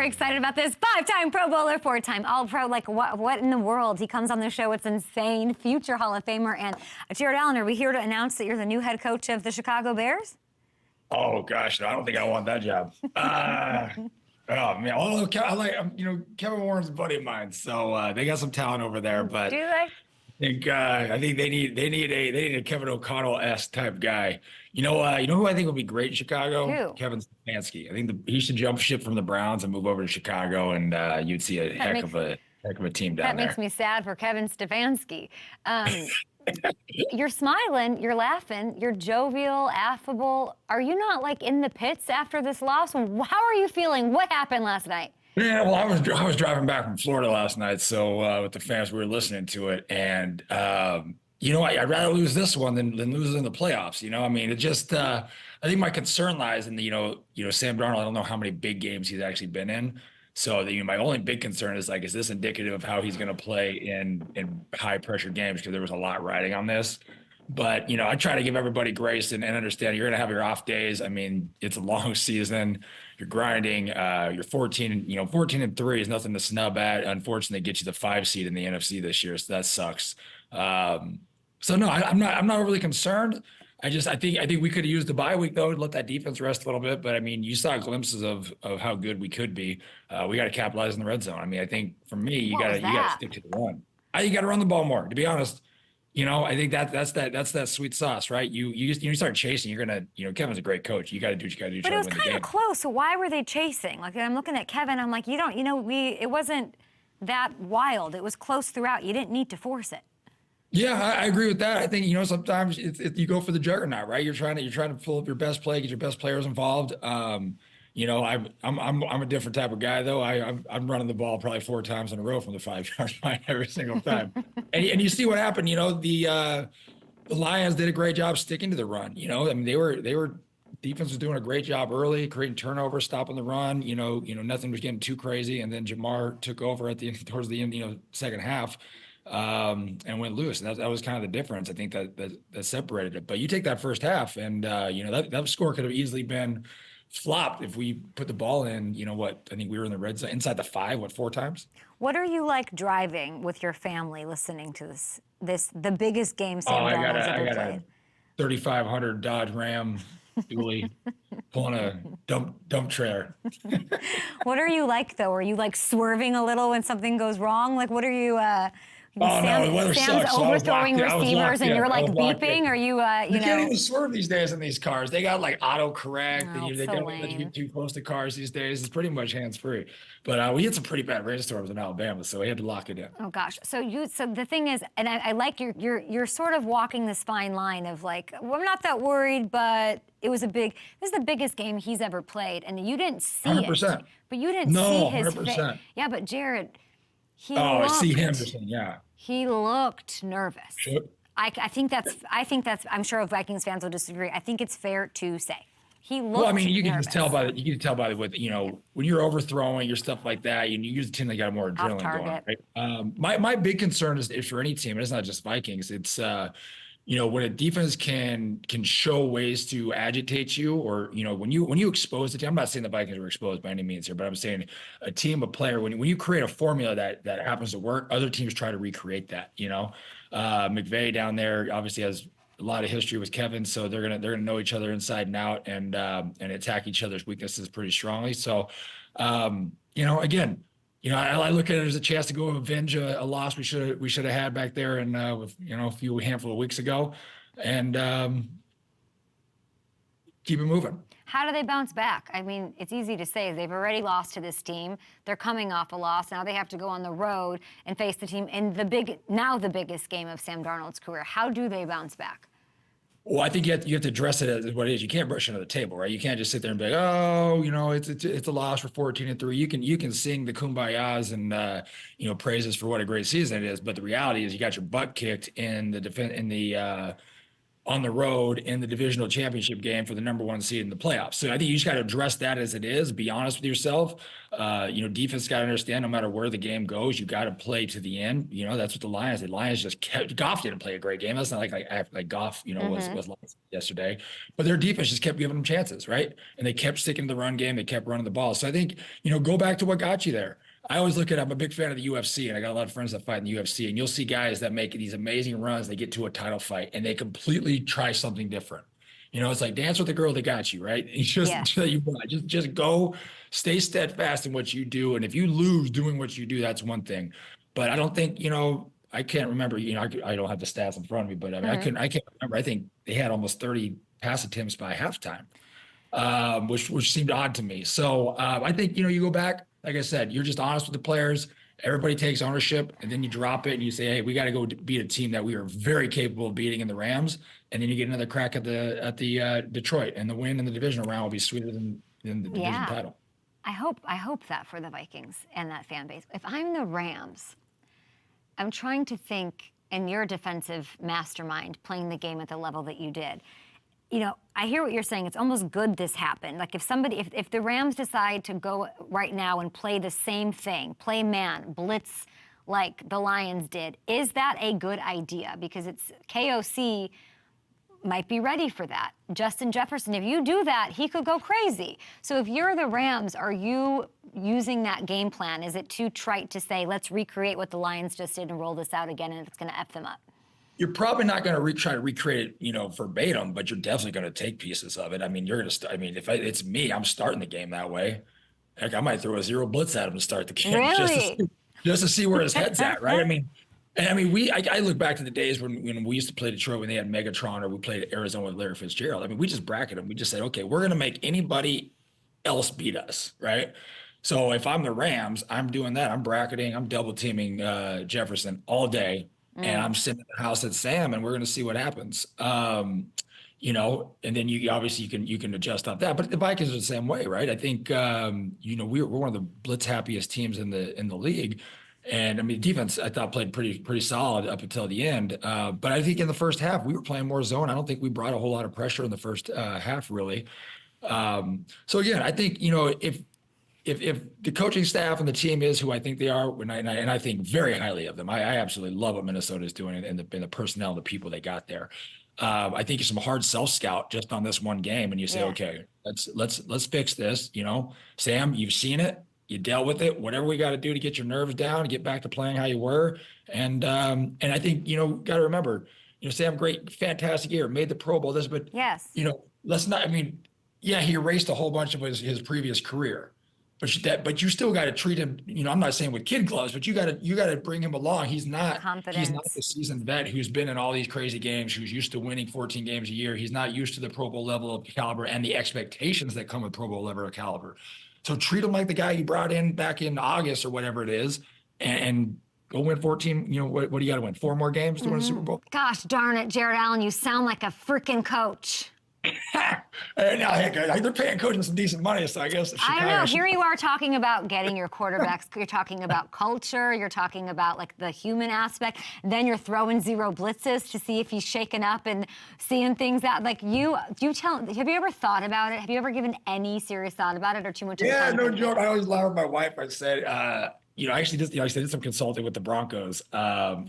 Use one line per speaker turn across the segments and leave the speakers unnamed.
very excited about this. 5-time Pro Bowler, 4-time All-Pro. Like, what in the world? He comes on the show. It's insane. Future Hall of Famer. And Jared Allen, are we here to announce that you're the new head coach of the Chicago Bears?
Oh, gosh, no, I don't think I want that job. Oh, man. Although, Kevin Warren's a buddy of mine, so they got some talent over there. But
Do they?
I think they need a Kevin O'Connell-esque type guy. You know who I think would be great in Chicago?
Who?
Kevin Stefanski. I think he should jump ship from the Browns and move over to Chicago, and you'd see a heck of a team down there.
That makes me sad for Kevin Stefanski. You're smiling, you're laughing, you're jovial, affable. Are you not like in the pits after this loss? How are you feeling? What happened last night?
Yeah, well, I was driving back from Florida last night, so with the fans, we were listening to it, and I'd rather lose this one than lose in the playoffs. I mean, it just I think my concern lies in the Sam Darnold. I don't know how many big games he's actually been in, so my only big concern is is this indicative of how he's going to play in high pressure games, because there was a lot riding on this. But, I try to give everybody grace and understand you're going to have your off days. I mean, it's a long season. You're grinding. You're 14-3 is nothing to snub at. Unfortunately, it gets you the 5 seed in the NFC this year, so that sucks. So no, I'm not overly concerned. I think we could have used the bye week though to let that defense rest a little bit. But I mean, you saw glimpses of how good we could be. We got to capitalize in the red zone. I mean, I think for me, you got to stick to the run. You got to run the ball more. To be honest. I think that's that sweet sauce, right? You start chasing, you're gonna, Kevin's a great coach. You got to do what you got to do.
But it was kind of close. So why were they chasing? Like, I'm looking at Kevin, I'm like, it wasn't that wild. It was close throughout. You didn't need to force it.
Yeah, I agree with that. I think sometimes you go for the juggernaut, right? You're trying to pull up your best play, get your best players involved. I'm a different type of guy though. I'm running the ball probably 4 times in a row from the 5-yard line every single time. and you see what happened. The Lions did a great job sticking to the run. I mean, they were defense was doing a great job early, creating turnovers, stopping the run. Nothing was getting too crazy, and then Jamar took over towards the end, second half. And went loose. And that was kind of the difference. I think that separated it. But you take that first half, and that score could have easily been flopped if we put the ball in. I think we were in the red zone inside the 5, 4 times.
What are you like driving with your family, listening to the biggest game Sam Darnold's ever played?
3,500 Dodge Ram dually pulling a dump trailer.
What are you like though? Are you like swerving a little when something goes wrong? Like, what are you?
No, the weather
Sam's
sucks,
overthrowing receivers, and you're like beeping. Are you?
You can't even swerve these days in these cars. They got like autocorrect.
Oh,
They don't let you get too close to cars these days. It's pretty much hands free. But we had some pretty bad rainstorms in Alabama, so we had to lock it in.
Oh gosh. So the thing is, and I like you're sort of walking this fine line of like, well, I'm not that worried, but this is the biggest game he's ever played, and you didn't see
100%.
it. But you didn't see his
100%.
face. Yeah, but Jared.
I see him. Yeah.
He looked nervous.
Sure.
I think that's. I'm sure Vikings fans will disagree. I think it's fair to say he looked.
Well, I mean, you can
nervous.
just tell by when you're overthrowing your stuff like that. You use a team that got more adrenaline going on, right? My big concern is for any team, and it's not just Vikings. It's when a defense can show ways to agitate you, or when you expose the team. I'm not saying the Vikings were exposed by any means here, but I'm saying a team, a player, when you create a formula that happens to work, other teams try to recreate that. McVay down there obviously has a lot of history with Kevin, so they're gonna know each other inside and out, and attack each other's weaknesses pretty strongly. So again. I look at it as a chance to go avenge a loss we should have had back there, and with a handful of weeks ago, and keep it moving.
How do they bounce back? I mean, it's easy to say they've already lost to this team. They're coming off a loss. Now they have to go on the road and face the team in the biggest game of Sam Darnold's career. How do they bounce back?
Well, I think you have to address it as what it is. You can't brush it under the table, right? You can't just sit there and be like, oh, it's a loss for 14-3. You can sing the kumbayas and praises for what a great season it is, but the reality is you got your butt kicked in the on the road in the divisional championship game for the number 1 seed in the playoffs. So I think you just got to address that as it is, be honest with yourself. Defense got to understand no matter where the game goes, you got to play to the end. That's what the Lions just kept. Goff didn't play a great game. That's not like Goff, was yesterday, but their defense just kept giving them chances, right? And they kept sticking to the run game. They kept running the ball. So I think, go back to what got you there. I always look at, I'm a big fan of the UFC, and I got a lot of friends that fight in the UFC, and you'll see guys that make these amazing runs. They get to a title fight and they completely try something different. It's like dance with the girl that got you, right? It's just go, stay steadfast in what you do. And if you lose doing what you do, that's one thing. But I don't think, I can't remember, I don't have the stats in front of me, but I mean, I can't remember. I think they had almost 30 pass attempts by halftime, which seemed odd to me. So I think, you go back, like I said, you're just honest with the players. Everybody takes ownership, and then you drop it and you say, hey, we got to go beat a team that we are very capable of beating in the Rams. And then you get another crack at the Detroit, and the win in the divisional round will be sweeter than the division title.
I hope that for the Vikings and that fan base. If I'm the Rams, I'm trying to think, and you're a defensive mastermind playing the game at the level that you did. I hear what you're saying. It's almost good this happened. Like if the Rams decide to go right now and play the same thing, play man, blitz like the Lions did, is that a good idea? Because it's KOC might be ready for that. Justin Jefferson, if you do that, he could go crazy. So if you're the Rams, are you using that game plan? Is it too trite to say, let's recreate what the Lions just did and roll this out again, and it's going to F them up?
You're probably not going to try to recreate it, verbatim, but you're definitely going to take pieces of it. I mean, if it's me, I'm starting the game that way. Heck, I might throw a zero blitz at him to start the game,
really?
just to see where his head's at, right? I look back to the days when we used to play Detroit when they had Megatron, or we played Arizona with Larry Fitzgerald. I mean, we just bracketed them. We just said, okay, we're going to make anybody else beat us, right? So if I'm the Rams, I'm doing that. I'm bracketing. I'm double teaming Jefferson all day. And I'm sitting in the house at Sam, and we're going to see what happens. And then you obviously you can adjust on that. But the Vikings are the same way, right? I think we're one of the blitz happiest teams in the league, and I mean defense I thought played pretty solid up until the end. But I think in the first half we were playing more zone. I don't think we brought a whole lot of pressure in the first half really. So again, I think if the coaching staff and the team is who I think they are, and I think very highly of them, I absolutely love what Minnesota is doing and the personnel and the people they got there. I think it's some hard self-scout just on this one game, and you say, okay, let's fix this. Sam, you've seen it, you dealt with it. Whatever we got to do to get your nerves down, get back to playing how you were, and I think got to remember, Sam, great, fantastic year, made the Pro Bowl. Let's not. I mean, yeah, he erased a whole bunch of his previous career. But you still got to treat him. I'm not saying with kid gloves, but you got to bring him along. He's not the seasoned vet who's been in all these crazy games, who's used to winning 14 games a year. He's not used to the Pro Bowl level of caliber and the expectations that come with Pro Bowl level of caliber. So treat him like the guy you brought in back in August or whatever it is, and go win 14. What do you got to win? 4 more games to win a Super Bowl?
Gosh darn it, Jared Allen, you sound like a freaking coach.
Now, heck, they're paying coaches some decent money, so I guess.
I don't know. Here you are talking about getting your quarterbacks. You're talking about culture. You're talking about like the human aspect. Then you're throwing zero blitzes to see if he's shaken up and seeing things out. Like have you ever thought about it? Have you ever given any serious thought about it, or too much?
Yeah, no joke. I always laugh with my wife. I said, I actually did some consulting with the Broncos last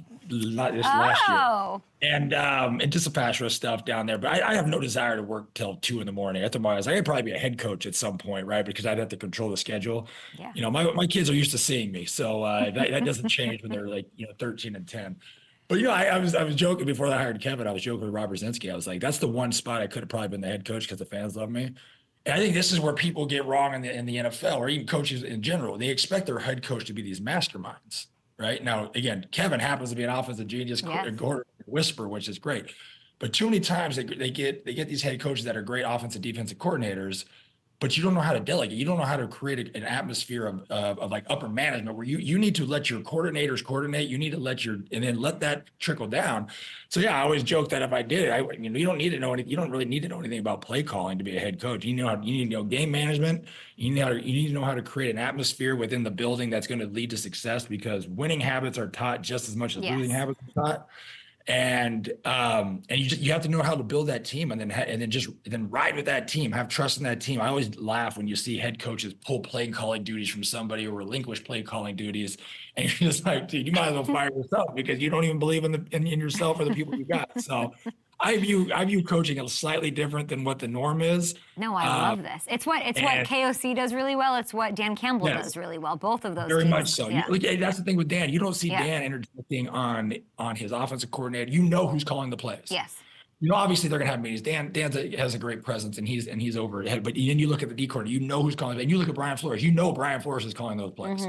year, and just some pass rush stuff down there. But I have no desire to work till 2 a.m. I told my wife I could probably be a head coach at some point, right? Because I'd have to control the schedule. Yeah. My kids are used to seeing me, so that doesn't change when they're 13 and 10. But I was joking before I hired Kevin. I was joking with Rob Brzezinski. I was like, that's the one spot I could have probably been the head coach because the fans love me. And I think this is where people get wrong in the NFL, or even coaches in general. They expect their head coach to be these masterminds, right? Now, again, Kevin happens to be an offensive genius, whisper, which is great. But too many times they get these head coaches that are great offensive, defensive coordinators, but you don't know how to delegate. You don't know how to create an atmosphere of like upper management where you need to let your coordinators coordinate. You need to and then let that trickle down. So yeah, I always joke that if I did it, you don't need to know anything. You don't really need to know anything about play calling to be a head coach. You need to know game management. You need to know how to create an atmosphere within the building that's going to lead to success, because winning habits are taught just as much as losing habits are taught. And you have to know how to build that team, and then ride with that team, have trust in that team. I always laugh when you see head coaches pull play calling duties from somebody or relinquish play calling duties, and you're just like, dude, you might as well fire yourself because you don't even believe in yourself or the people you got. So I view coaching as slightly different than what the norm is.
No, I love this. It's what KOC does really well. It's what Dan Campbell does really well. Both of those
very
teams.
much so.
Yeah.
That's the thing with Dan. You don't see Dan interjecting on his offensive coordinator. You know who's calling the plays.
Yes.
Obviously they're gonna have meetings. Dan has a great presence, and he's overhead. But then you look at the D coordinator. You know who's calling it. And you look at Brian Flores. You know Brian Flores is calling those plays.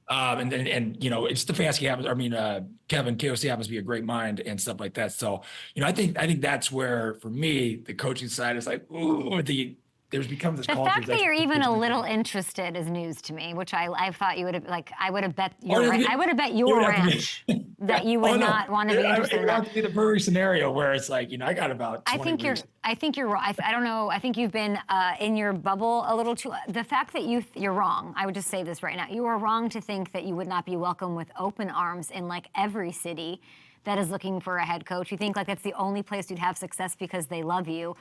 And it's Stefanski happens. I mean, Kevin KOC happens to be a great mind and stuff like that. So, I think that's where, for me, the coaching side is like, ooh, there's become this culture.
The fact that you're even a little interested is news to me, which I thought you would have, I would have bet your ranch that you would not want to be interested in that.
It would have to be the perfect scenario where it's like, I got about 20
I think you're right. I don't know. I think you've been in your bubble a little too. The fact that you're wrong. I would just say this right now. You are wrong to think that you would not be welcome with open arms in like every city that is looking for a head coach. You think like that's the only place you'd have success because they love you.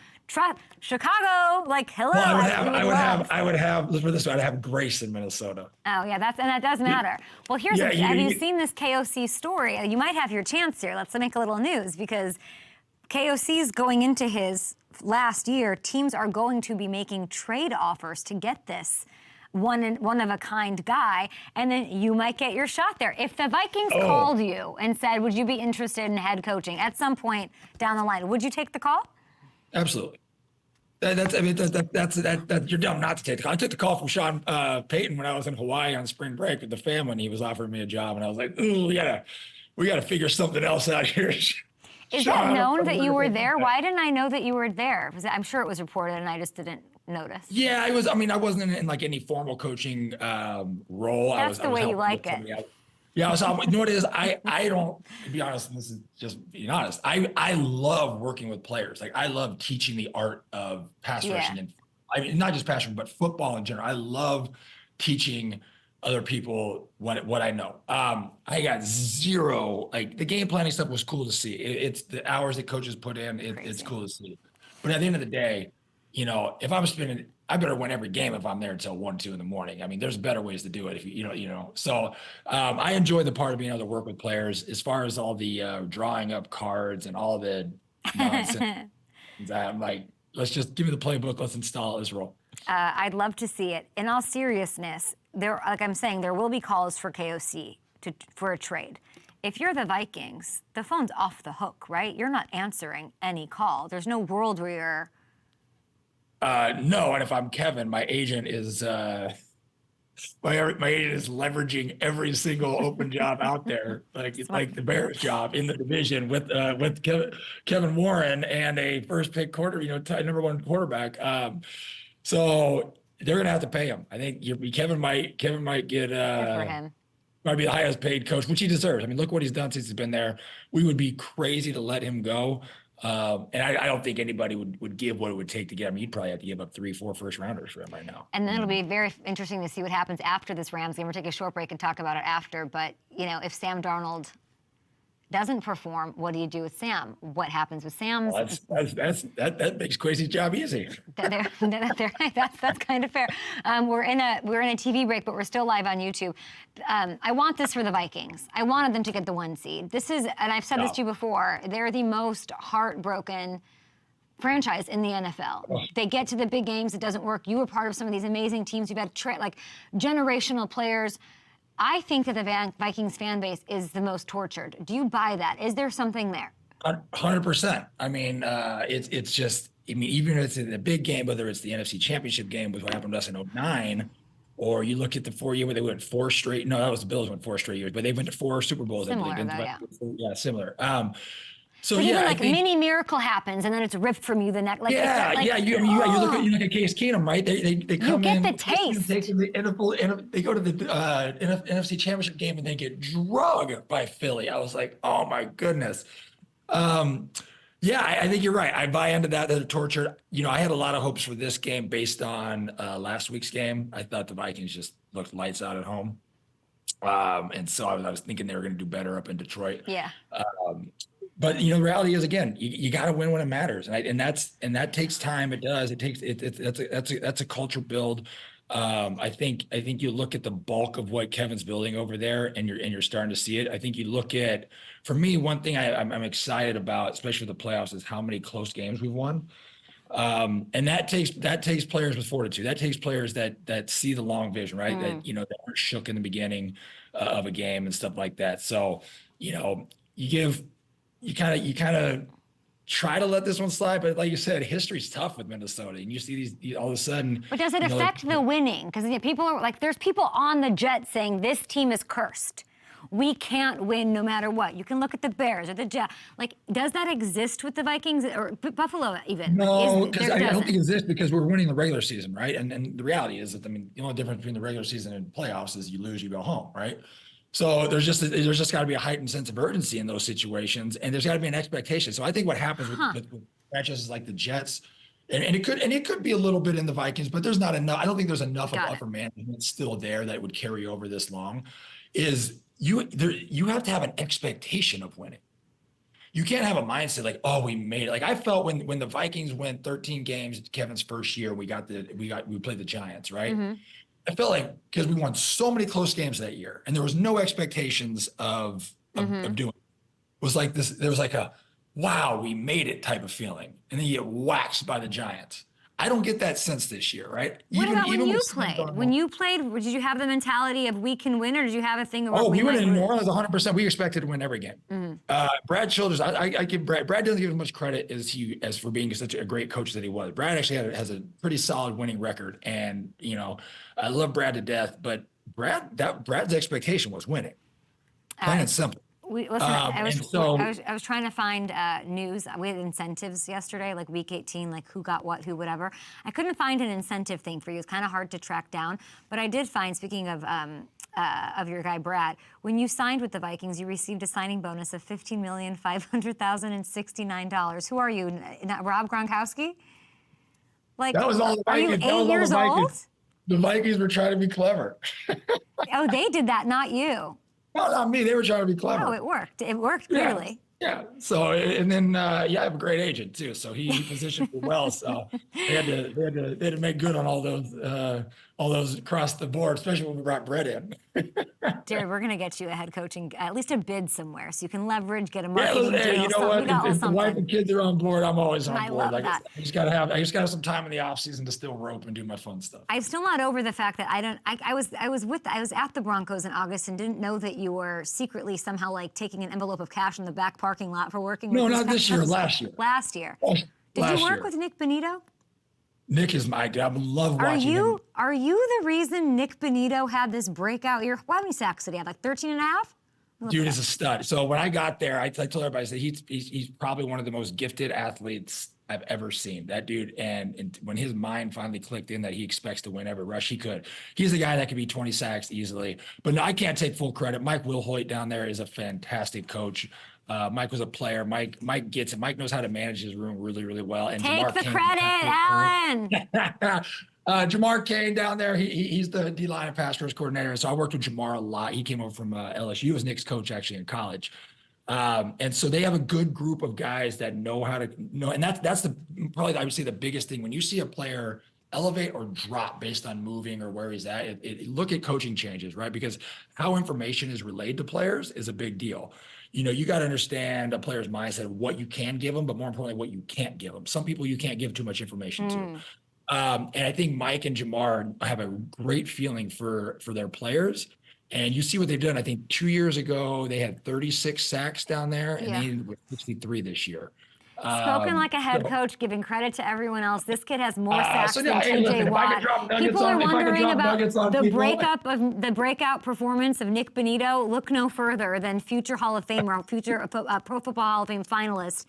Chicago, like hello.
Well, I would have. Let's put it this way. I'd have Grace in Minnesota.
Oh yeah, that does matter. Well, have you seen this KOC story? You might have your chance here. Let's make a little news because KOC's going into his last year. Teams are going to be making trade offers to get this one of a kind guy, and then you might get your shot there. If the Vikings called you and said, would you be interested in head coaching at some point down the line, would you take the call?
Absolutely. You're dumb not to take the call. I took the call from Sean Payton when I was in Hawaii on spring break with the family, and he was offering me a job, and I was like, ooh, we gotta figure something else out here.
Is that known that you were there? Why didn't I know that you were there? I'm sure it was reported and I just didn't notice.
Yeah, I wasn't in like any formal coaching role.
That's the way you like it.
Yeah, so you know what it is? I don't, to be honest, and this is just being honest, I love working with players. Like I love teaching the art of pass rushing, and I mean not just pass rushing, but football in general. I love teaching other people what I know. I got zero, like the game planning stuff was cool to see. It's the hours that coaches put in, it's cool to see. But at the end of the day, if I'm spending, I better win every game if I'm there until 1, 2 in the morning. I mean, there's better ways to do it if you know. So I enjoy the part of being able to work with players as far as all the drawing up cards and all the nonsense. I'm like, let's just give me the playbook. Let's install it. Let's roll.
I'd love to see it. In all seriousness, like I'm saying, there will be calls for KOC for a trade. If you're the Vikings, the phone's off the hook, right? You're not answering any call. There's no world where you're...
No, and if I'm Kevin, my agent is my agent is leveraging every single open job out there, like the Bears job in the division with Kevin Warren and a first pick number 1 quarterback. So they're gonna have to pay him. I think Kevin might get
for him.
Might be the highest paid coach, which he deserves. I mean, look what he's done since he's been there. We would be crazy to let him go. And I don't think anybody would give what it would take to get him. He'd probably have to give up 3, 4 first rounders for him right now.
And then it'll be very interesting to see what happens after this Rams game. We'll take a short break and talk about it after. But, if Sam Darnold doesn't perform, what do you do with Sam? What happens with Sam's?
Well, that makes Quasi's job easy.
That's kind of fair. We're in a TV break, but we're still live on YouTube. I want this for the Vikings. I wanted them to get the 1 seed. This is, and I've said this to you before, they're the most heartbroken franchise in the NFL. They get to the big games, it doesn't work. You were part of some of these amazing teams. You've had generational players. I think that the Vikings fan base is the most tortured. Do you buy that? Is there something there?
100%. I mean, it's just, even if it's in the big game, whether it's the NFC Championship game with what happened to us in 2009, or you look at the 4 year where they went 4 straight. No, that was the Bills went 4 straight years, but they went to 4 Super Bowls.
Similar, though,
yeah, similar. So
but
yeah,
even a mini miracle happens, and then it's ripped from you the next.
You look at Case Keenum, right? They come
in. You get
in,
the taste.
They go to the NFC Championship game and they get drugged by Philly. I was like, oh my goodness. I think you're right. I buy into that. They're tortured. I had a lot of hopes for this game based on last week's game. I thought the Vikings just looked lights out at home. And so I was thinking they were going to do better up in Detroit.
Yeah.
But the reality is, again, you got to win when it matters, and that takes time. It does. It takes it. That's a culture build. I think you look at the bulk of what Kevin's building over there, and you're starting to see it. I think you look at, for me, one thing I'm excited about, especially with the playoffs, is how many close games we've won. And that takes players with fortitude. That takes players that see the long vision, right? That aren't shook in the beginning of a game and stuff like that. So, you kind of try to let this one slide, but like you said, history's tough with Minnesota, and you see these all of a sudden.
But does it affect the winning? Because people are like, there's people on the Jets saying this team is cursed. We can't win no matter what. You can look at the Bears or the Jets. Like, does that exist with the Vikings or Buffalo even?
No, because I don't think it exists because we're winning the regular season, right? And the reality is that, the only difference between the regular season and playoffs is you lose, you go home, right? So there's just got to be a heightened sense of urgency in those situations, and there's got to be an expectation. So I think what happens with franchises like the Jets, and it could be a little bit in the Vikings, but there's not enough. I don't think there's enough of upper management still there that would carry over this long. Is you have to have an expectation of winning. You can't have a mindset like, oh, we made it. Like I felt when the Vikings went 13 games, Kevin's first year, we played the Giants, right? Mm-hmm. I felt like because we won so many close games that year, and there was no expectations of doing it. It was like this. There was like a, wow, we made it type of feeling, and then you get waxed by the Giants. I don't get that sense this year, right?
What about when you played? When you played, did you have the mentality of we can win, or did you have a thing?
Oh, we went in New Orleans 100%. We expected to win every game. Mm-hmm. Brad Childers, I give Brad doesn't give as much credit as for being such a great coach that he was. Brad actually has a pretty solid winning record, and I love Brad to death. But Brad's expectation was winning, plain and simple.
I was trying to find news. We had incentives yesterday, like week 18, like who got what, who, whatever. I couldn't find an incentive thing for you. It's kind of hard to track down. But I did find, speaking of your guy, Brad, when you signed with the Vikings, you received a signing bonus of $15,500,069. Who are you? Rob Gronkowski? Like,
that was all the Vikings.
Are you 8 years old?
The Vikings were trying to be clever.
Oh, they did that, not you.
Well, not me. They were trying to be clever.
Oh, it worked. It worked clearly.
Yeah. So, and then I have a great agent too. So he positioned me well. So they had to make good on all those across the board, especially when we brought Brett in.
Jared, we're gonna get you a head coaching, at least a bid somewhere, so you can leverage, get a marketing deal.
Hey, you know what? If the wife and kids are on board, I'm always on board.
Love that.
I just gotta have some time in the off season to still rope and do my fun stuff.
I'm still not over the fact that I was at the Broncos in August and didn't know that you were secretly somehow like taking an envelope of cash in the back parking lot for working.
No, not this year. Last year.
Last year. Did you work with Nick Bonito?
Nick is my dad. I love watching him.
Are you the reason Nick Bonito had this breakout year? How many sacks did he have? Like 13 and a half?
Dude is a stud. So when I got there, I told everybody, I said, he's probably one of the most gifted athletes I've ever seen. That dude, and when his mind finally clicked in that he expects to win every rush, he's a guy that could be 20 sacks easily. But no, I can't take full credit. Mike Wilhoit down there is a fantastic coach. Mike was a player. Mike gets it. Mike knows how to manage his room really, really well. And
take the credit, Alan.
Jamar Kane down there, he's the D-line and pass rush coordinator. So I worked with Jamar a lot. He came over from LSU. He was Nick's coach actually in college. And so they have a good group of guys that know how to know. And that's probably I would say the biggest thing. When you see a player elevate or drop based on moving or where he's at, look at coaching changes, right? Because how information is relayed to players is a big deal. You got to understand a player's mindset, what you can give them, but more importantly, what you can't give them. Some people you can't give too much information to. And I think Mike and Jamar have a great feeling for their players. And you see what they've done. I think 2 years ago, they had 36 sacks down there, and they were 63 this year.
Spoken like a head coach, giving credit to everyone else. This kid has more sacks than TJ Watt. People are wondering about the breakout performance of Nick Bonito. Look no further than future Hall of Famer, future Pro Football Hall of Fame finalist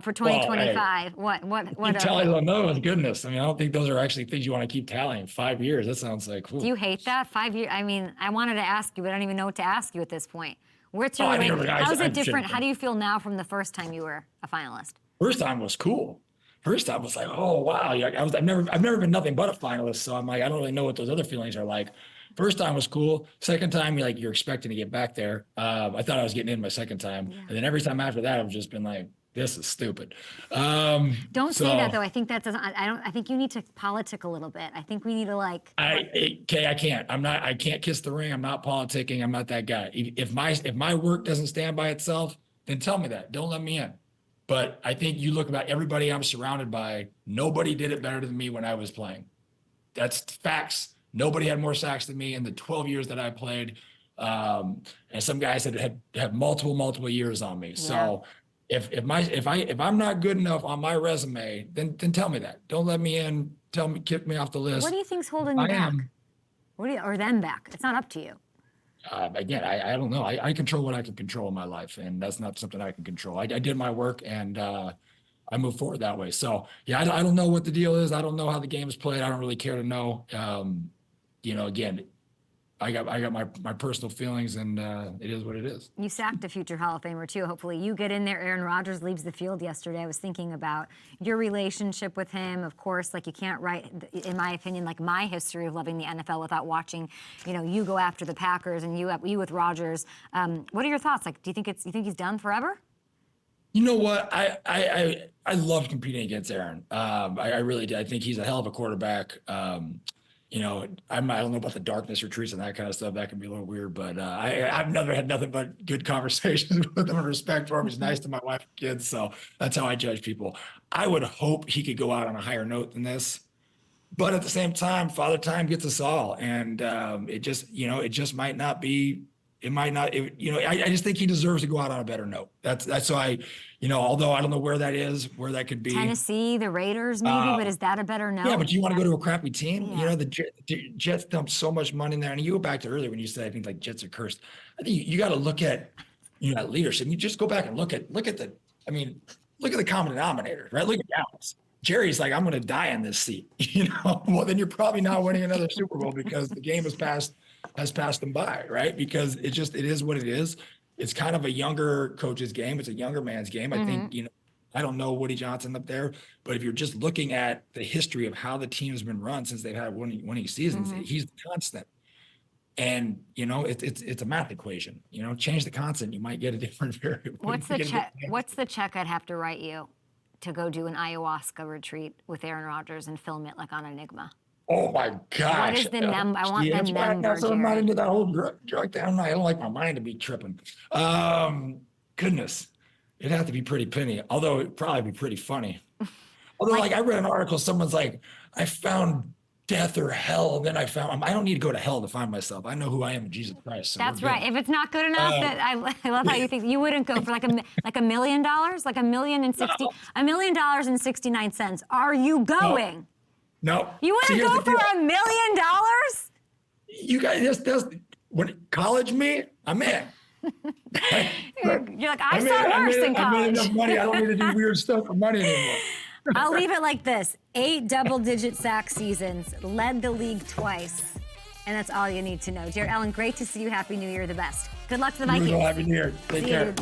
for 2025.
Well, what? Tallies on those, goodness. I mean, I don't think those are actually things you want to keep tallying. 5 years. That sounds like. Ooh.
Do you hate that? 5 years. I mean, I wanted to ask you, but I don't even know what to ask you at this point. What's your how is it different? How do you feel now from the first time you were a finalist?
First time was cool. First time was like, oh wow, I've never been nothing but a finalist, so I'm like, I don't really know what those other feelings are like. First time was cool. Second time, you're expecting to get back there. I thought I was getting in my second time.
Yeah.
And then every time after that, I've just been like, this is stupid.
Don't say that though. I think that doesn't. I think you need to politic a little bit. I think we need to like.
I can't. I can't kiss the ring. I'm not politicking. I'm not that guy. If my work doesn't stand by itself, then tell me that. Don't let me in. But I think you look about everybody I'm surrounded by. Nobody did it better than me when I was playing. That's facts. Nobody had more sacks than me in the 12 years that I played. And some guys had multiple years on me. Yeah. So. If I'm not good enough on my resume, then tell me that. Don't let me in. Tell me, kick me off the list.
What do you think's holding you back? Or them back? It's not up to you.
Again, I don't know. I control what I can control in my life, and that's not something I can control. I did my work, and I move forward that way. So yeah, I don't know what the deal is. I don't know how the game is played. I don't really care to know. Again. I got my personal feelings, and it is what it is.
You sacked a future Hall of Famer too. Hopefully, you get in there. Aaron Rodgers leaves the field yesterday. I was thinking about your relationship with him. Of course, like you can't write, in my opinion, like my history of loving the NFL without watching, you go after the Packers and you with Rodgers. What are your thoughts? Like, do you think he's done forever?
You know what? I love competing against Aaron. I really did. I think he's a hell of a quarterback. I don't know about the darkness retreats and that kind of stuff. That can be a little weird, but I've never had nothing but good conversations with him and respect for him. He's nice to my wife and kids, so that's how I judge people. I would hope he could go out on a higher note than this, but at the same time, Father Time gets us all, and it just might not be. It might not. I just think he deserves to go out on a better note. That's why. Although I don't know where that is, where that could be.
Tennessee, the Raiders, maybe, but is that a better note?
Yeah, but you want to go to a crappy team?
Yeah.
The Jets dumped so much money in there. And you go back to earlier when you said, I think, like, Jets are cursed. I think you got to look at, that leadership. You just go back and look at the common denominator, right? Look at Dallas. Jerry's like, I'm going to die in this seat. Well, then you're probably not winning another Super Bowl because the game has passed them by, right? Because it is what it is. It's kind of a younger coach's game. It's a younger man's game. I think, I don't know Woody Johnson up there, but if you're just looking at the history of how the team has been run since they've had winning seasons, he's the constant. And, it's a math equation. Change the constant, you might get a different variable.
What's the check I'd have to write you to go do an ayahuasca retreat with Aaron Rodgers and film it like on Enigma?
Oh my gosh!
What is the number? I want the number.
I'm not into that whole drug thing. I don't like my mind to be tripping. Goodness, it'd have to be pretty penny. Although it'd probably be pretty funny. Although, I read an article. Someone's like, I found death or hell, and then I don't need to go to hell to find myself. I know who I am in Jesus Christ. So
that's right. If it's not good enough, I love how you think you wouldn't go for like $1 million, like $1 million and 69 cents. Are you going?
No.
You wouldn't go for $1 million?
You guys, that's when college me, I'm in.
You're like, I saw worse in college.
I made enough money. I don't need to do weird stuff for money anymore.
I'll leave it like this. 8 double-digit sack seasons, led the league twice, and that's all you need to know. Dear Ellen, great to see you. Happy New Year, the best. Good luck to the Vikings.
Happy New Year. Take care.